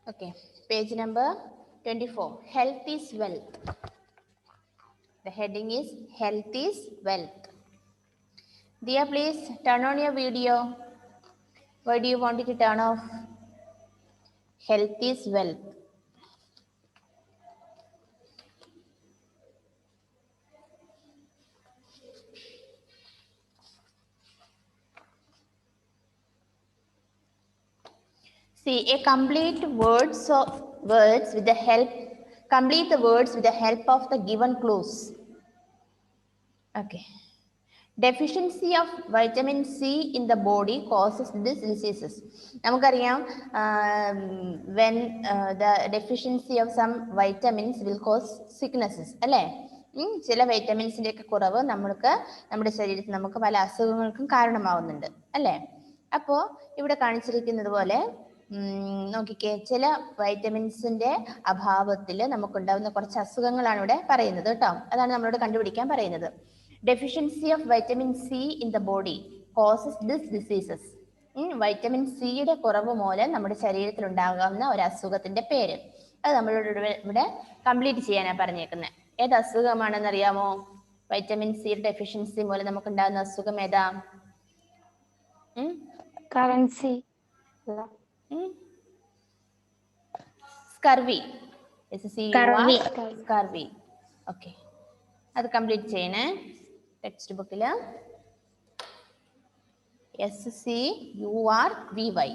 Okay, page number 24. Health is wealth. The heading is Health is Wealth. Dear, please turn on your video. Why do you want it to turn off? Health is wealth. See, complete the words with the help of the given clues. Okay. Deficiency of vitamin C in the body causes these diseases. നമുക്കറിയാം when the deficiency of some vitamins will cause sicknesses അല്ലേ? ചില വൈറ്റമിൻസിന്റെ ഒക്കെ കുറവ് നമ്മുടെ ശരീരത്തിൽ നമുക്ക് പല അസുഖങ്ങൾക്കും കാരണമാവുന്നുണ്ട് അല്ലേ? അപ്പോൾ ഇവിടെ കാണിച്ചിരിക്കുന്നത് പോലെ നോക്കിക്കേ, ചില വൈറ്റമിൻസിന്റെ അഭാവത്തിൽ നമുക്കുണ്ടാവുന്ന കുറച്ച് അസുഖങ്ങളാണ് ഇവിടെ പറയുന്നത് കേട്ടോ. അതാണ് നമ്മളോട് കണ്ടുപിടിക്കാൻ പറയുന്നത്. Deficiency of vitamin C in the body causes these diseases. Vitamin സിയുടെ കുറവ് മൂലം നമ്മുടെ ശരീരത്തിൽ ഉണ്ടാകാവുന്ന ഒരു അസുഖത്തിന്റെ പേര് അത് നമ്മളോട് ഇവിടെ കംപ്ലീറ്റ് ചെയ്യാനാണ് പറഞ്ഞേക്കുന്നത്. ഏത് അസുഖമാണെന്ന് അറിയാമോ? വൈറ്റമിൻ സിയുടെ ഡെഫിഷ്യൻസി മൂലം നമുക്ക് ഉണ്ടാകുന്ന അസുഖം ഏതാ? സ്കർവി. സ്കർവി. ഓക്കെ, അത് കംപ്ലീറ്റ് ചെയ്യണേ. ടെക്സ്റ്റ് ബുക്കിൽ SCURVY.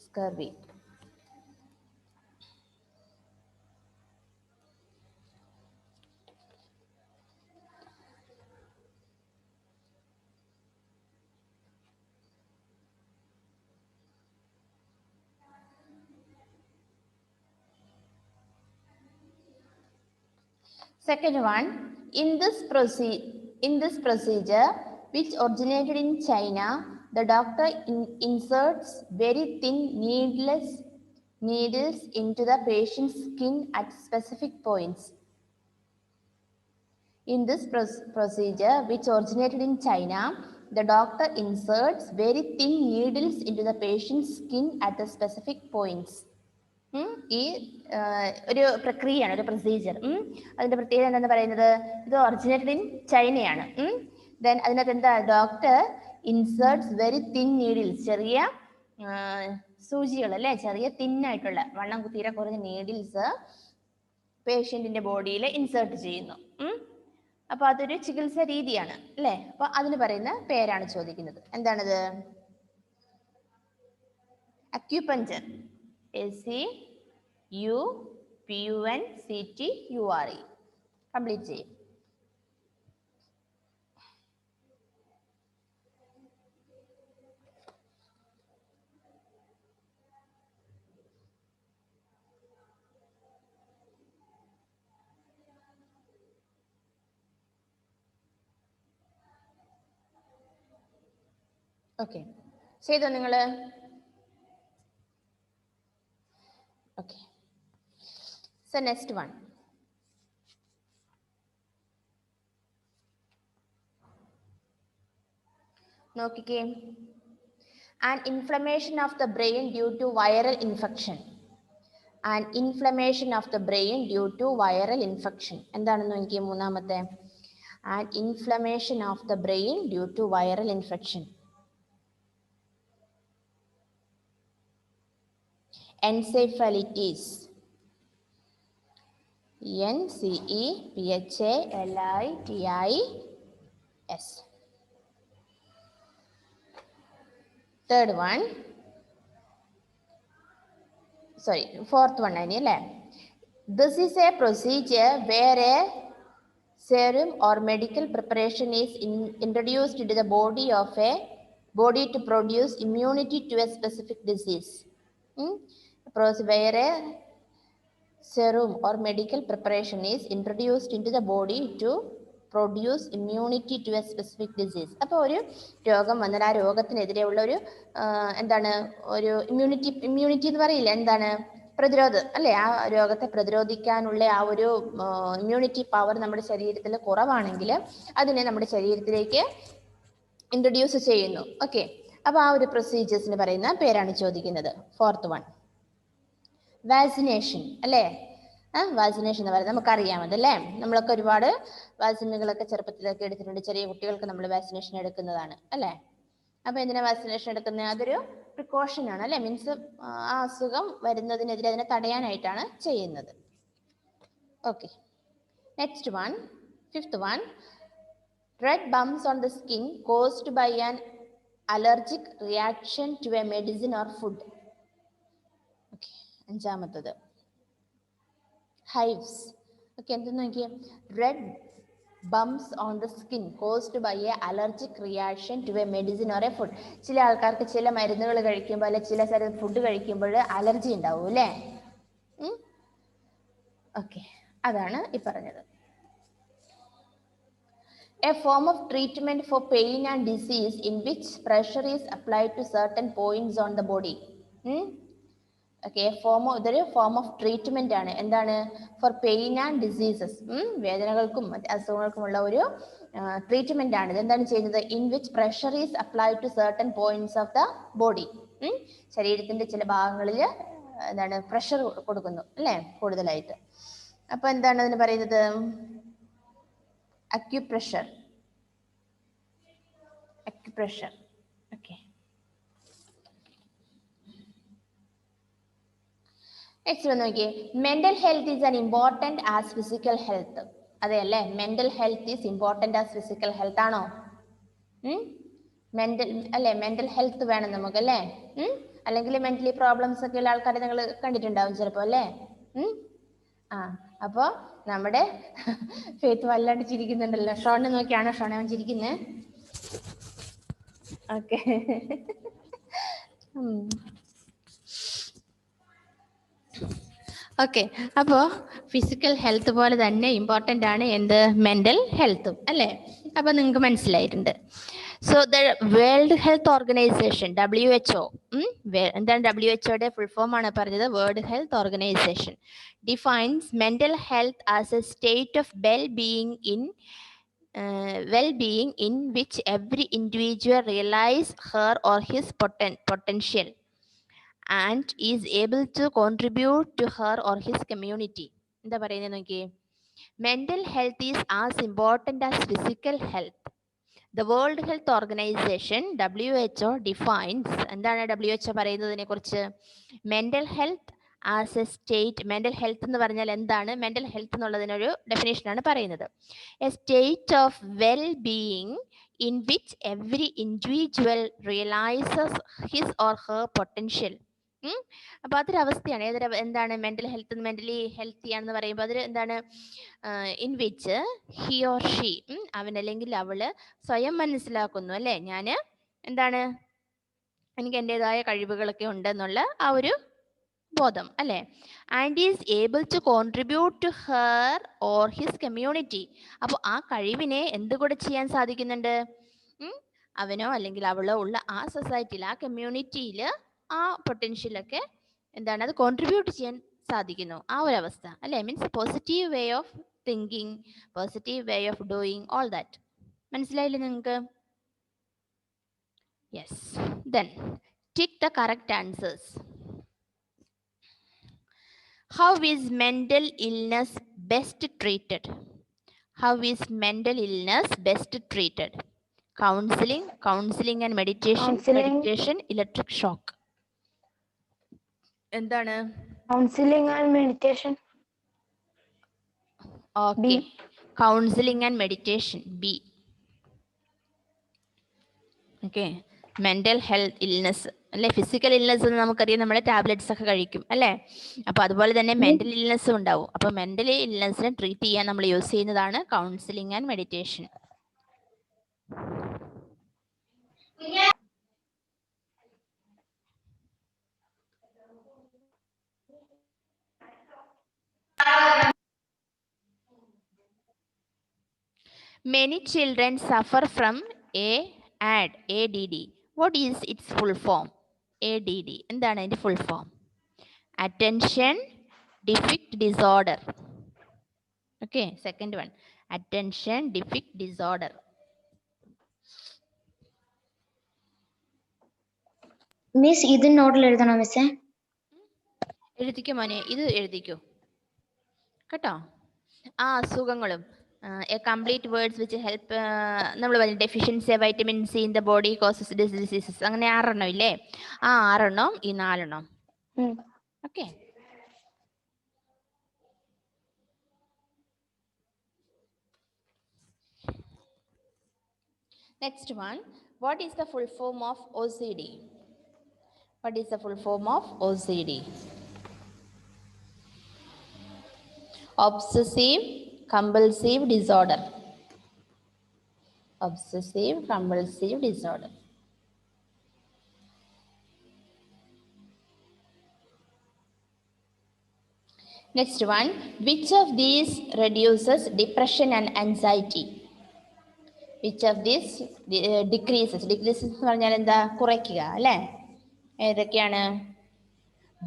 Scurvy. Second one, in this procedure, which originated in China, the doctor inserts very thin needles into the patient's skin at specific points. In this procedure, which originated in China, the doctor inserts very thin needles into the patient's skin at the specific points. ഈ ഒരു പ്രക്രിയയാണ്, ഒരു procedure. അതിന്റെ പ്രത്യേകത എന്താണെന്ന് പറയുന്നത്, ഇത് originated in ചൈനയാണ്. ദെൻ അതിനകത്ത് എന്താ, ഡോക്ടർ ഇൻസേർട്ട്സ് വെരി തിൻ നീഡിൽസ്, ചെറിയ സൂചികൾ അല്ലേ, ചെറിയ തിന്നായിട്ടുള്ള വണ്ണം തീരെ കുറഞ്ഞ നീഡിൽസ് പേഷ്യന്റിന്റെ ബോഡിയിൽ ഇൻസേർട്ട് ചെയ്യുന്നു. അപ്പൊ അതൊരു ചികിത്സ രീതിയാണ് അല്ലേ. അപ്പൊ അതിന് പറയുന്ന പേരാണ് ചോദിക്കുന്നത്. എന്താണത്? അക്യുപഞ്ചർ. ACUPUNCTURE. കംപ്ലീറ്റ് ചെയ്യും. ഓക്കെ, ചെയ്തോ നിങ്ങള്? Okay, so next one. നോക്കിക്കേ, an inflammation of the brain due to viral infection. An inflammation of the brain due to viral infection. എന്താണെന്ന് നോക്കിയേ മൂന്നാമത്തെ. An inflammation of the brain due to viral infection. Encephalitis. NCEPHALITIS. Third one, fourth one അല്ലേ. This is a procedure where a serum or medical preparation is introduced into the body to produce immunity to a specific disease. Where a serum or medical preparation is introduced into the body to produce immunity to a specific disease. അപ്പോൾ ഒരു രോഗം വന്നാൽ ആ രോഗത്തിനെതിരെയുള്ള ഒരു എന്താണ്, ഒരു immunity എന്ന് പറയില്ല, എന്താണ്, പ്രതിരോധം അല്ലേ. ആ രോഗത്തെ പ്രതിരോധിക്കാനുള്ള ആ ഒരു ഇമ്മ്യൂണിറ്റി പവർ നമ്മുടെ ശരീരത്തിൽ കുറവാണെങ്കിൽ അതിനെ നമ്മുടെ ശരീരത്തിലേക്ക് ഇൻട്രൊഡ്യൂസ് ചെയ്യുന്നു. ഓക്കെ, അപ്പോൾ ആ ഒരു പ്രൊസീജിയേഴ്സിന് പറയുന്ന പേരാണ് ചോദിക്കുന്നത്. 4th വൺ വാക്സിനേഷൻ അല്ലേ? വാക്സിനേഷൻ എന്ന് പറയുന്നത് നമുക്കറിയാമത് അല്ലേ? നമ്മളൊക്കെ ഒരുപാട് വാക്സിനുകളൊക്കെ ചെറുപ്പത്തിലൊക്കെ എടുത്തിട്ടുണ്ട്. ചെറിയ കുട്ടികൾക്ക് നമ്മൾ വാക്സിനേഷൻ എടുക്കുന്നതാണ് അല്ലേ? അപ്പോൾ എന്തിനാ വാക്സിനേഷൻ എടുക്കുന്നത്? അതൊരു പ്രിക്കോഷൻ ആണ് അല്ലേ? മീൻസ് ആ അസുഖം വരുന്നതിനെതിരെ അതിനെ തടയാനായിട്ടാണ് ചെയ്യുന്നത്. Okay, next one 5th one red bumps on the skin caused by an allergic reaction to a medicine or food. Okay, 5ാമത്തത് ഹൈവ്സ്. ഓക്കെ, എന്തെന്ന് നോക്കിയേ? Red bumps on the skin caused by a allergic reaction to a medicine or a food. ചില ആൾക്കാർക്ക് ചില മരുന്നുകൾ കഴിക്കുമ്പോൾ അല്ലെ ചില തരം ഫുഡ് കഴിക്കുമ്പോൾ അലർജി ഉണ്ടാവും അല്ലേ? ഓക്കെ, അതാണ് ഈ പറഞ്ഞത്. A form of treatment for pain and disease in which pressure is applied to certain points on the body. Okay, ഇതൊരു ഫോം ഓഫ് ട്രീറ്റ്മെന്റ് ആണ്. എന്താണ്? For pain and diseases. വേദനകൾക്കും മറ്റ് അസുഖങ്ങൾക്കുമുള്ള ഒരു ട്രീറ്റ്മെന്റ് ആണ്. ഇതെന്താണ് ചെയ്യുന്നത്? In which pressure is applied to certain points of the body. ശരീരത്തിന്റെ ചില ഭാഗങ്ങളിൽ എന്താണ് പ്രഷർ കൊടുക്കുന്നു അല്ലേ? കൂടുതലായിട്ട്. അപ്പൊ എന്താണ് അതിന് പറയുന്നത്? അക്യുപ്രഷർ. ഓക്കെ, നെക്സ്റ്റ് വന്ന് നോക്കിയേ. Mental health is an important as physical health. അതെ അല്ലേ? Mental health is important as physical health ആണോ? മെന്റൽ ഹെൽത്ത് വേണം നമുക്ക് അല്ലേ? അല്ലെങ്കിൽ മെന്റലി പ്രോബ്ലംസ് ഒക്കെ ഉള്ള ആൾക്കാരെ നിങ്ങൾ കണ്ടിട്ടുണ്ടാവും ചിലപ്പോ അല്ലേ? അപ്പോ നമ്മുടെ ഫെയ്ത്ത് വല്ലാണ്ട് ചിരിക്കുന്നുണ്ടല്ലോ. ഷോണിനെ നോക്കിയാണോ ഷോണെ അവൻ ചിരിക്കുന്നത്? Okay, okay. അപ്പോൾ ഫിസിക്കൽ ഹെൽത്ത് പോലെ തന്നെ ഇമ്പോർട്ടൻ്റ് ആണ് എന്ത്? മെൻ്റൽ ഹെൽത്തും അല്ലേ? അപ്പോൾ നിങ്ങൾക്ക് മനസ്സിലായിട്ടുണ്ട്. So the world health organisation WHO, എന്താണ് WHO ഫുൾ ഫോം ആണ് പറഞ്ഞത്? World health organisation defines mental health as A state of well-being in which every individual realize her or his potential and is able to contribute to her or his community. എന്താ പറയുന്നത് നോക്കിയേ? Mental health is as important as physical health. The world health organisation WHO defines, എന്താണ് WHO പറയുന്നതിനെ കുറിച്ച്? Mental health as A state. Mental health എന്ന് പറഞ്ഞാൽ എന്താണ്? Mental health എന്നുള്ളതിനൊരു ഡെഫിനേഷനാണ് പറയുന്നത്. A state of well-being in which every individual realizes his or her potential. അപ്പൊ അതൊരവസ്ഥയാണ്. എന്താണ് mental health? Mentally healthy ആണെന്ന് പറയുമ്പോൾ അതിൽ എന്താണ്? In which he or she, അവൻ അല്ലെങ്കിൽ അവള് സ്വയം മനസ്സിലാക്കുന്നു അല്ലേ? ഞാൻ എന്താണ്, എനിക്ക് എൻ്റെതായ കഴിവുകളൊക്കെ ഉണ്ടെന്നുള്ള ആ ഒരു ബോധം അല്ലേ? And is able to contribute to her or his community. അപ്പോൾ ആ കഴിവിനെ എന്തുകൂടെ ചെയ്യാൻ സാധിക്കുന്നുണ്ട്? അവനോ അല്ലെങ്കിൽ അവളോ ഉള്ള ആ സൊസൈറ്റിയിൽ, ആ കമ്മ്യൂണിറ്റിയിൽ ആ പൊട്ടൻഷ്യലൊക്കെ എന്താണ്, അത് കോൺട്രിബ്യൂട്ട് ചെയ്യാൻ സാധിക്കുന്നു. ആ ഒരു അവസ്ഥ അല്ലേ? Means positive way of thinking, positive way of doing, all that. മനസ്സിലായില്ലേ നിങ്ങൾക്ക്? Yes. Then tick the correct answers. How is mental illness best treated? How is mental illness best treated? Counseling and meditation. Meditation, electric shock. എന്താണ്? Counseling and meditation. Okay. Counseling and meditation, B. Okay. Mental health illness അല്ലെ? Physical illness നമുക്കറിയാം, നമ്മൾ tablets ഒക്കെ കഴിക്കും അല്ലേ? അപ്പൊ അതുപോലെ തന്നെ മെന്റൽ ഇൽനെസ്സും ഉണ്ടാവും. അപ്പൊ മെന്റൽ ഇൽനെസ്സിനെ ട്രീറ്റ് ചെയ്യാൻ നമ്മൾ യൂസ് ചെയ്യുന്നതാണ് counselling and meditation. Many children suffer from ADD. What is its full form? ADD എന്താണ് അതിന്റെ full form? Attention Deficit Disorder. Okay, second one, Attention Deficit Disorder. Miss ഇത് നോട്ടിൽ എഴുതണോ മിസ്സേ? എഴുതിക്കോ മോനെ, ഇത് എഴുതിക്കോ കേട്ടോ. ആ അസുഖങ്ങളും A complete words which help നമ്മൾ പറഞ്ഞു deficiency vitamin C in the body causes diseases, അങ്ങനെ 6 ഇല്ലേ? ആ 6 ഈ 4. Okay. Next one, what is the full form of OCD? What is the full form of OCD? Obsessive compulsive disorder. Obsessive compulsive disorder. Next one, which of these reduces depression and anxiety? Which of these decreases? Decreases എന്ന് പറഞ്ഞാൽ എന്താ? കുറയ്ക്കുക അല്ലേ? ഏതൊക്കെയാണ്?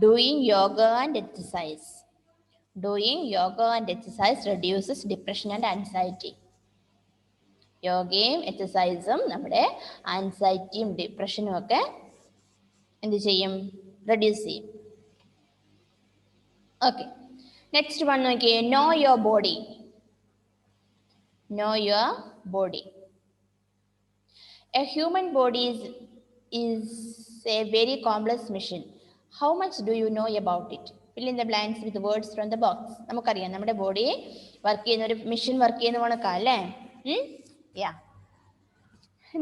Doing yoga and exercise. Doing yoga and exercise reduces depression and anxiety. യോഗയും എക്സസൈസും നമ്മുടെ ആൻസൈറ്റിയും ഡിപ്രഷനും ഒക്കെ എന്ത് ചെയ്യും? റെഡ്യൂസ് ചെയ്യും. ഓക്കെ. നെക്സ്റ്റ് വൺ നോക്കിയേ, no your body. Know your body. A human body is a very complex machine. How much do you know about it? Fill in the blanks with the words from the box. നമുക്കറിയാം നമ്മുടെ body work ചെയ്യുന്ന ഒരു machine work ചെയ്യുന്ന കണക്കാ അല്ലേ? യാ,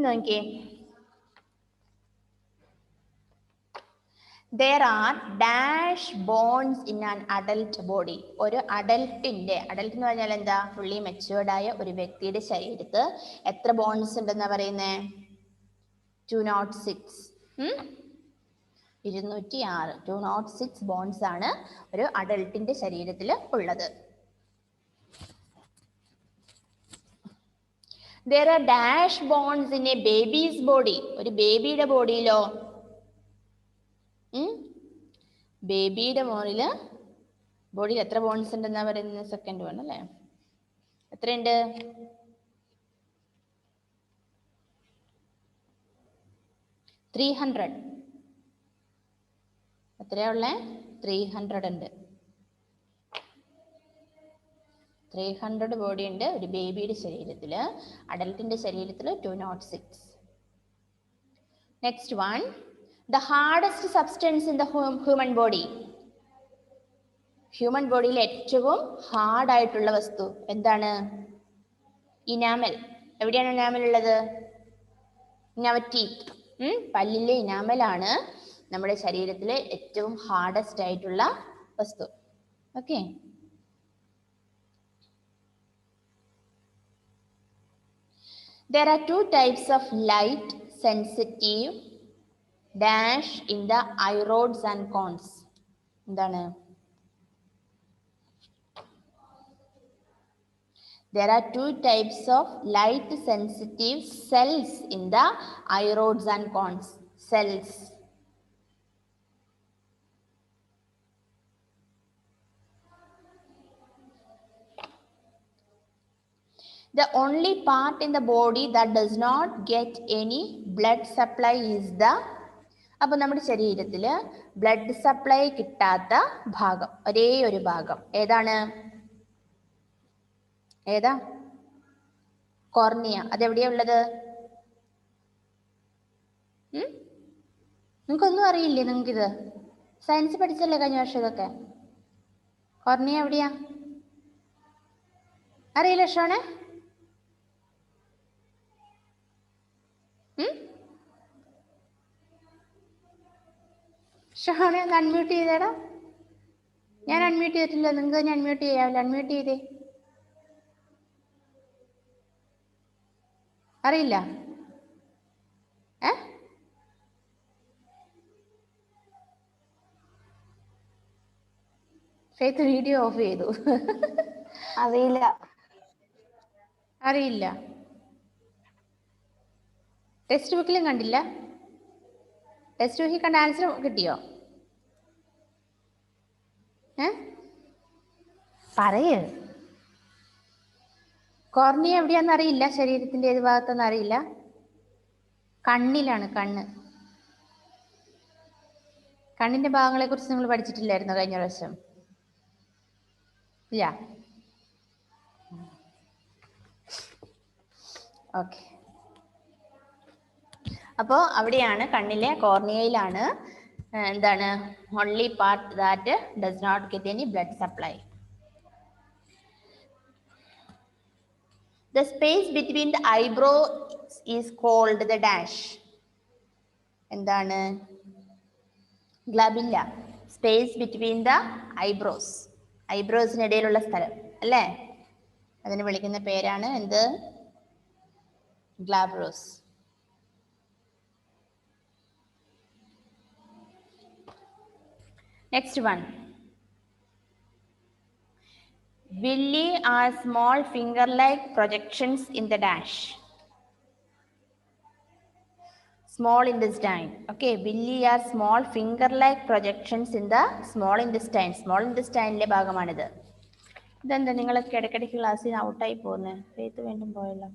നോക്കിയേ. There are dash bones in an adult body. ഒരു അഡൽട്ടിന്റെ, adult എന്ന് പറഞ്ഞാൽ എന്താ? ഫുള്ളി മെച്യൂർഡ് ആയ ഒരു വ്യക്തിയുടെ ശരീരത്ത് എത്ര ബോൺസ് ഉണ്ടെന്നാ പറയുന്നേ? 206. 206. 206 ബോൺസ് ആണ് ഒരു അഡൽട്ടിന്റെ ശരീരത്തിൽ ഉള്ളത്. There are dash bones in a baby's body. ഒരു ബേബിയുടെ ബോഡിയിലോ? ബേബിയുടെ ബോഡിയിൽ എത്ര ബോൺസ് ഉണ്ടെന്നാ പറയുന്നത്? സെക്കൻഡ് വൺ അല്ലേ? എത്രയുണ്ട്? 300. എത്രയാ ഉള്ളേ? 300 ഉണ്ട്. 300 ബോഡി ഉണ്ട് ഒരു ബേബിയുടെ ശരീരത്തില്. അഡൽട്ടിന്റെ ശരീരത്തിൽ 206. Next one, the hardest substance in the human body. Human ബോഡിയിൽ ഏറ്റവും ഹാർഡ് ആയിട്ടുള്ള വസ്തു എന്താണ്? ഇനാമൽ. എവിടെയാണ് ഇനാമൽ ഉള്ളത്? ടീത്ത്. പല്ലിലെ ഇനാമലാണ് നമ്മുടെ ശരീരത്തിലെ ഏറ്റവും ഹാർഡസ്റ്റ് ആയിട്ടുള്ള വസ്തു. Okay. There are 2 types of light sensitive dash in the eye rods and cones. എന്താണ്? There are 2 types of light sensitive cells in the eye rods and cones. Cells. The only part in the body that does not get any blood supply is the. അപ്പോൾ നമ്മുടെ ശരീരത്തിൽ blood supply കിട്ടാത്ത ഭാഗം, ഒരേ ഒരു ഭാഗം ഏതാണ്? ഏതാ? കോർണിയ. അതെവിടെയാ ഉള്ളത്? നിങ്ങൾക്കൊന്നും അറിയില്ലേ? നിങ്ങൾക്കിത് സയൻസ് പഠിച്ചല്ലേ കഴിഞ്ഞ വർഷം ഇതൊക്കെ? കോർണിയ എവിടെയാ? അറിയില്ല ഷോണെ? ഷോണെ ഒന്ന് അൺമ്യൂട്ട് ചെയ്തേടാ. ഞാൻ അൺമ്യൂട്ട് ചെയ്തിട്ടില്ല. നിങ്ങൾക്ക് തന്നെ അൺമ്യൂട്ട് ചെയ്യാമല്ലോ. അൺമ്യൂട്ട് ചെയ്തേ. അറിയില്ല? ഫെയ്ത്ത് വീഡിയോ ഓഫ് ചെയ്തു. അറിയില്ല. അറിയില്ല. ടെക്സ്റ്റ് ബുക്കിലും കണ്ടില്ല? ടെക്സ്റ്റ് ബുക്കിൽ കണ്ട ആൻസർ കിട്ടിയോ? പറയ്. കോർണിയ എവിടെയാന്ന് അറിയില്ല? ശരീരത്തിന്റെ ഏത് ഭാഗത്തെന്ന് അറിയില്ല? കണ്ണിലാണ്. കണ്ണ്. കണ്ണിന്റെ ഭാഗങ്ങളെ കുറിച്ച് നിങ്ങൾ പഠിച്ചിട്ടില്ലായിരുന്നോ കഴിഞ്ഞ പ്രാവശ്യം? ഇല്ല. ഓക്കെ. അപ്പോൾ അവിടെയാണ് കണ്ണിലെ കോർണിയയിലാണ് എന്താണ് only part that does not get any blood supply. The space between the eyebrows is called the dash. എന്താണ്? Glabella. Space between the eyebrows. ഐബ്രോസിനിടയിലുള്ള സ്ഥലം അല്ലേ? അതിന് വിളിക്കുന്ന പേരാണ് എന്ത്? ഗ്ലാബ്രോസ്. Next one. Villi are small finger-like projections in the dash. Small intestine. Okay, villi are small finger-like projections in the small intestine. Small intestine-ലെ ഭാഗമാണിത്. ഇതെന്താ നിങ്ങളൊക്കെ ഇടയ്ക്കിടയ്ക്ക് ക്ലാസ്സിൽ നിന്ന് ഔട്ടായി പോകുന്നത്? പേത്ത് വീണ്ടും പോയല്ലോ.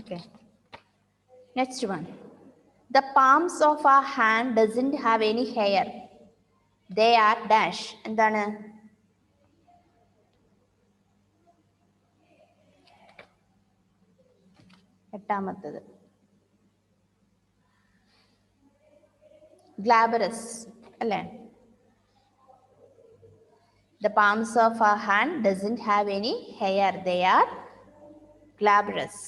Okay. Next one. The palms of our hand doesn't have any hair. They are dash. എന്താണ്? എട്ടാമത്തത് ഗ്ലാബറസ് അല്ലേ? The palms of our hand doesn't have any hair. They are glabrous.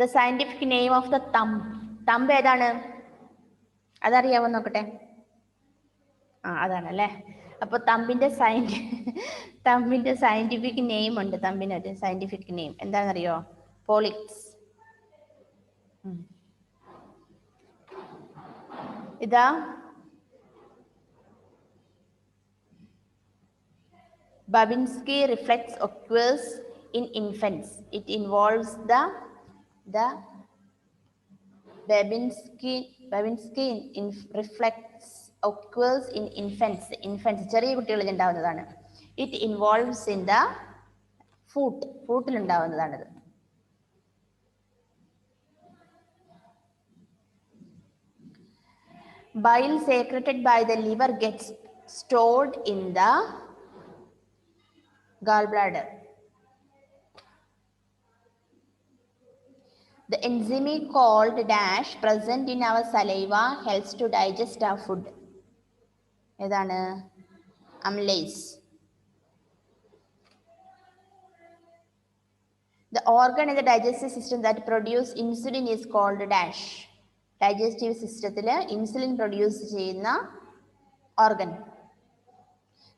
The scientific name of the thumb. Thumb ഏതാണ്? അതറിയാവോ നോക്കട്ടെ. അതാണല്ലേ. അപ്പോൾ തമ്പിന്റെ scientific name ഉണ്ട്. തമ്പിനൊരു scientific name എന്താണെന്നറിയോ? പോളിക്സ്. ഇതാ Babinski reflex occurs in infants. It involves the Babinski reflex occurs in infants. ചെറിയ കുട്ടികളിൽ ഉണ്ടാവുന്നതാണ്. ഇറ്റ് ഇൻവോൾവ്സ് ഇൻ ദ ഫൂട്ടിൽ ഉണ്ടാവുന്നതാണിത്. Bile secreted by the liver gets stored in the gallbladder. The enzyme called dash present in our saliva helps to digest our food. ഏതാണ്? amylase. The organ in the digestive system that produce insulin is called dash. Digestive systemത്തിൽ insulin produce ചെയ്യുന്ന organ.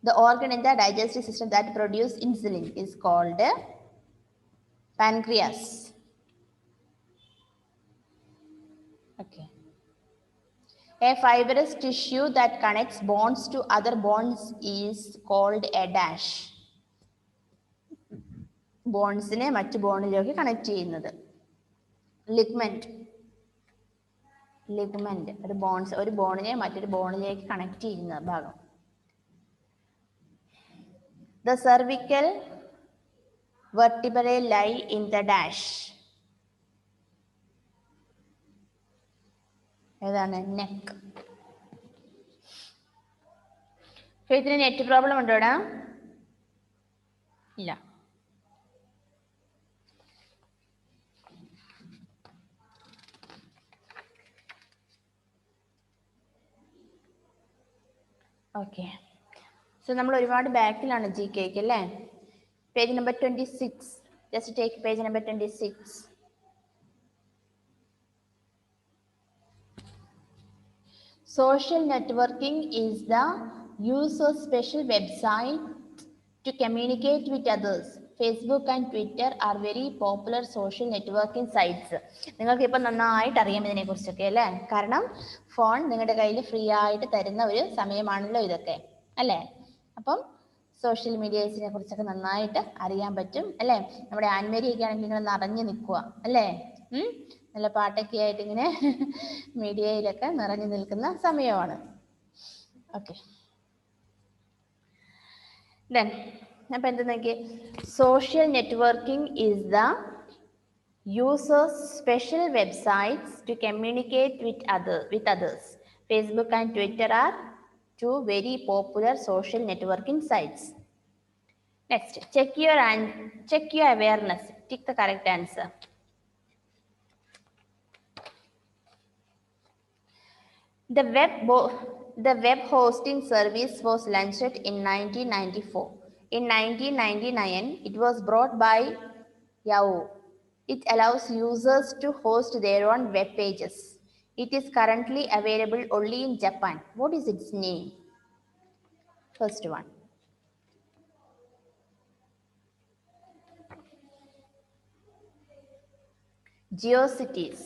The organ in the digestive system that produce insulin is called pancreas. Okay. A fibrous tissue that connects bones to other bones is called a dash. ബോൺസിനെ മറ്റു ബോണിലേക്ക് connect ചെയ്യുന്നത്. Ligament ഒരു ബോണിനെ മറ്റൊരു ബോണിലേക്ക് connect ചെയ്യുന്ന ഭാഗം. The cervical vertebrae lie in the dash. ഏതാണ്? Neck. ഇതിന് net problem ഉണ്ടോ ഇവിടെ? ഇല്ല. ഓക്കെ. സോ നമ്മൾ ഒരുപാട് ബാക്കിലാണ് ജി കെക്ക് അല്ലേ? Page number 26. Just take page number 26. Social networking is the use of special website to communicate with others. Facebook and Twitter are very popular social networking sites. നിങ്ങൾക്ക് ഇപ്പം നന്നായിട്ട് അറിയാം ഇതിനെ കുറിച്ചൊക്കെ അല്ലേ? കാരണം ഫോൺ നിങ്ങളുടെ കയ്യിൽ ഫ്രീ ആയിട്ട് തരുന്ന ഒരു സമയമാണല്ലോ ഇതൊക്കെ അല്ലേ? അപ്പം സോഷ്യൽ മീഡിയസിനെ കുറിച്ചൊക്കെ നന്നായിട്ട് അറിയാൻ പറ്റും അല്ലേ? നമ്മുടെ ആൻമേരിയൊക്കെ ആണെങ്കിൽ ഇങ്ങനെ നിറഞ്ഞു നിൽക്കുക അല്ലേ? നല്ല പാട്ടൊക്കെ ആയിട്ട് ഇങ്ങനെ മീഡിയയിലൊക്കെ നിറഞ്ഞു നിൽക്കുന്ന സമയമാണ്. ഓക്കെ. ദെൻ അപ്പം എന്ത് നോക്കി? Social networking is the uses special websites to communicate with others. Facebook and Twitter are two very popular social networking sites. Next, check your awareness. Tick the correct answer. The web hosting service was launched in 1994. In 1999, it was brought by Yahoo. It allows users to host their own web pages. It is currently available only in Japan. What is its name? First one. GeoCities.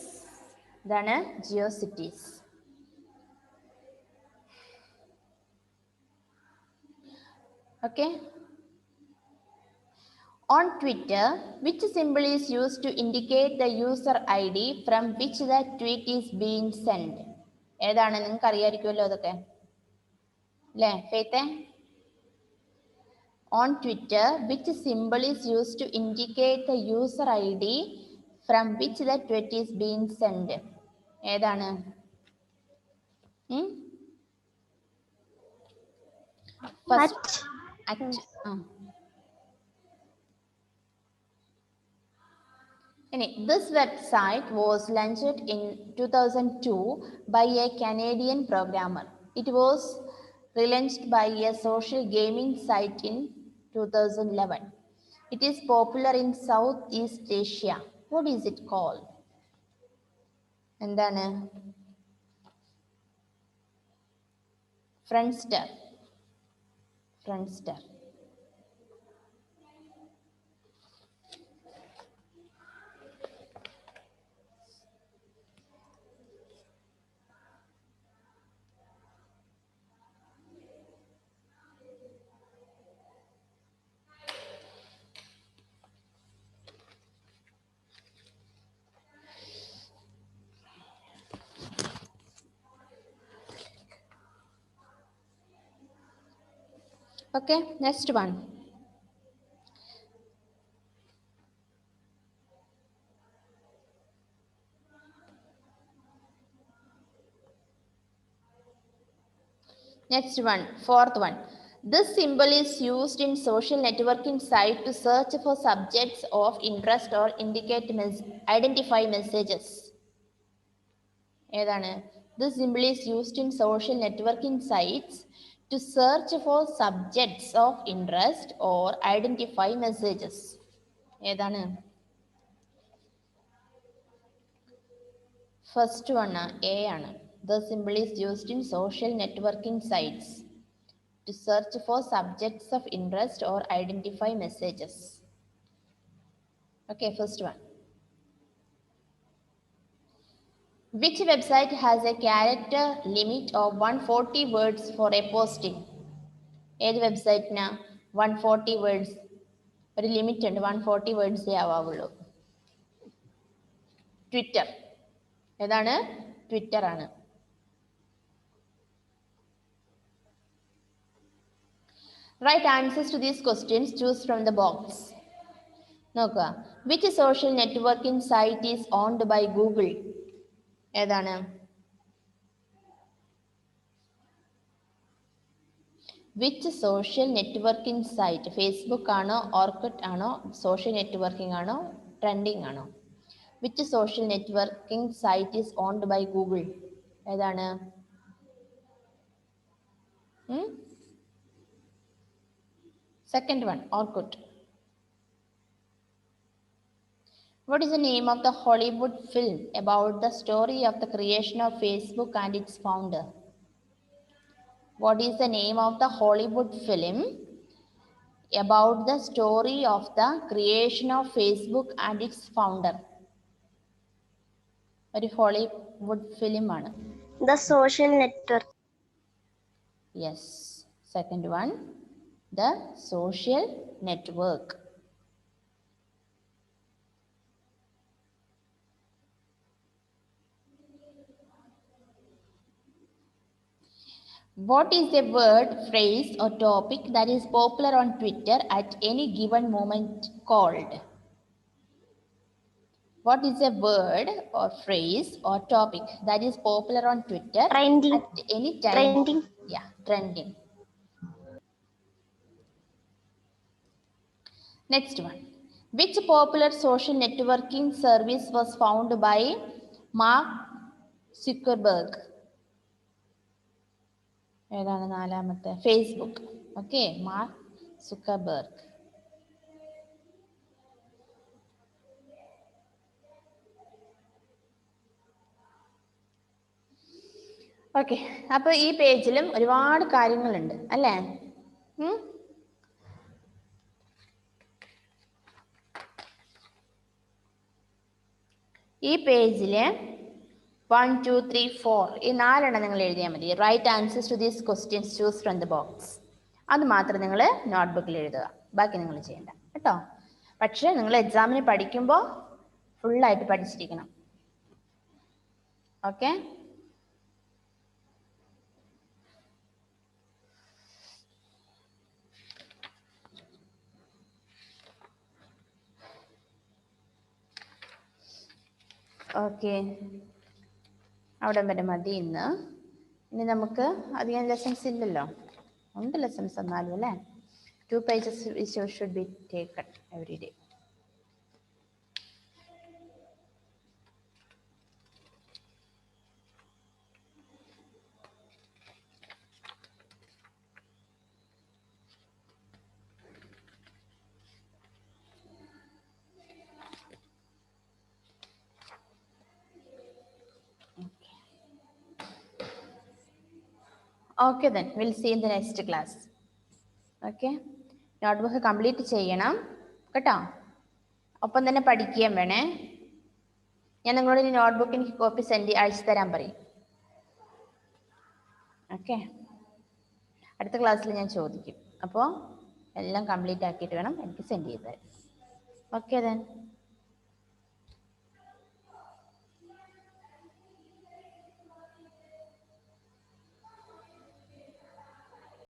ഇതാണ് GeoCities. Okay. On Twitter, which symbol is used to indicate the user ID from which the tweet is being sent? ഏതാണ് നിങ്ങൾക്ക് അറിയാമായിരിക്കുമല്ലോ അതൊക്കെ അല്ലേ ഫെയ്ത്തെ? On Twitter, which symbol is used to indicate the user ID from which the tweet is being sent? ഏതാണ്? First, this website was launched in 2002 by a Canadian programmer. It was relaunched by a social gaming site in 2011. It is popular in Southeast Asia. What is it called? എന്താണ്? Friendster. Friendster. Okay, next one. Next one, fourth one. This symbol is used in social networking site to search for subjects of interest or identify messages. ഏതാണ്? This symbol is used in social networking sites to search for subjects of interest or identify messages. ഏതാണ്? First one A ആണ്. The symbol is used in social networking sites to search for subjects of interest or identify messages. Okay, first one. Which website has a character limit of 140 words for a posting? ഏത് വെബ്സൈറ്റിനാ 140 words ഒരു limit ഉണ്ട്, 140 വേർഡ്സേ ആവാവുള്ളൂ? Twitter. ഏതാണ്? Twitter ആണ്. Write answers to these questions. Choose from the box. നോക്കുക. Which social networking site is owned by Google? ഏതാണ്? Which social networking site? Facebook ആണോ, Orkut ആണോ, social networking ആണോ, trending ആണോ? Which social networking site is owned by Google? ഏതാണ്? Second one, Orkut. What is the name of the Hollywood film about the story of the creation of Facebook and its founder? What is the name of the Hollywood film about the story of the creation of Facebook and its founder? ഒരു Hollywood film ആണ്. The Social Network. Yes. Second one, The Social Network. What is a word, phrase, or topic that is popular on Twitter at any given moment called? What is a word or phrase or topic that is popular on Twitter Trending. at any time? Trending. Yeah, trending. Next one. Which popular social networking service was founded by Mark Zuckerberg? ഏതാണ് നാലാമത്തെ? Facebook. Okay, Mark Zuckerberg. Okay, അപ്പൊ ഈ പേജിലും ഒരുപാട് കാര്യങ്ങളുണ്ട് അല്ലേ? ഈ പേജില് 1, 2, 3, 4 ഈ 4 നിങ്ങൾ എഴുതിയാൽ മതി. Write answers to these questions choose from the box. അത് മാത്രം നിങ്ങൾ നോട്ട്ബുക്കിൽ എഴുതുക, ബാക്കി നിങ്ങൾ ചെയ്യണ്ട കേട്ടോ. പക്ഷെ നിങ്ങൾ എക്സാമിന് പഠിക്കുമ്പോൾ ഫുള്ളായിട്ട് പഠിച്ചിരിക്കണം. ഓക്കെ, ഓക്കെ, അവിടെ വരെ മതി ഇന്ന്. ഇനി നമുക്ക് അധികം ലെസൺസ് ഇല്ലല്ലോ, ഉണ്ട് ലെസൺസ് എന്നാലും അല്ലേ. 2 pages should be taken every day. Okay, then we'll see in the next class. Okay, notebook complete ചെയ്യണം കേട്ടോ. ഒപ്പം തന്നെ പഠിക്കുകയും വേണേ. ഞാൻ നിങ്ങളോട് ഈ നോട്ട്ബുക്ക് എനിക്ക് കോപ്പി അയച്ചു തരാൻ പറയും. ഓക്കെ, അടുത്ത ക്ലാസ്സിൽ ഞാൻ ചോദിക്കും. അപ്പോൾ എല്ലാം കംപ്ലീറ്റ് ആക്കിയിട്ട് വേണം എനിക്ക് സെൻഡ് ചെയ്ത് തരാൻ. Okay, then.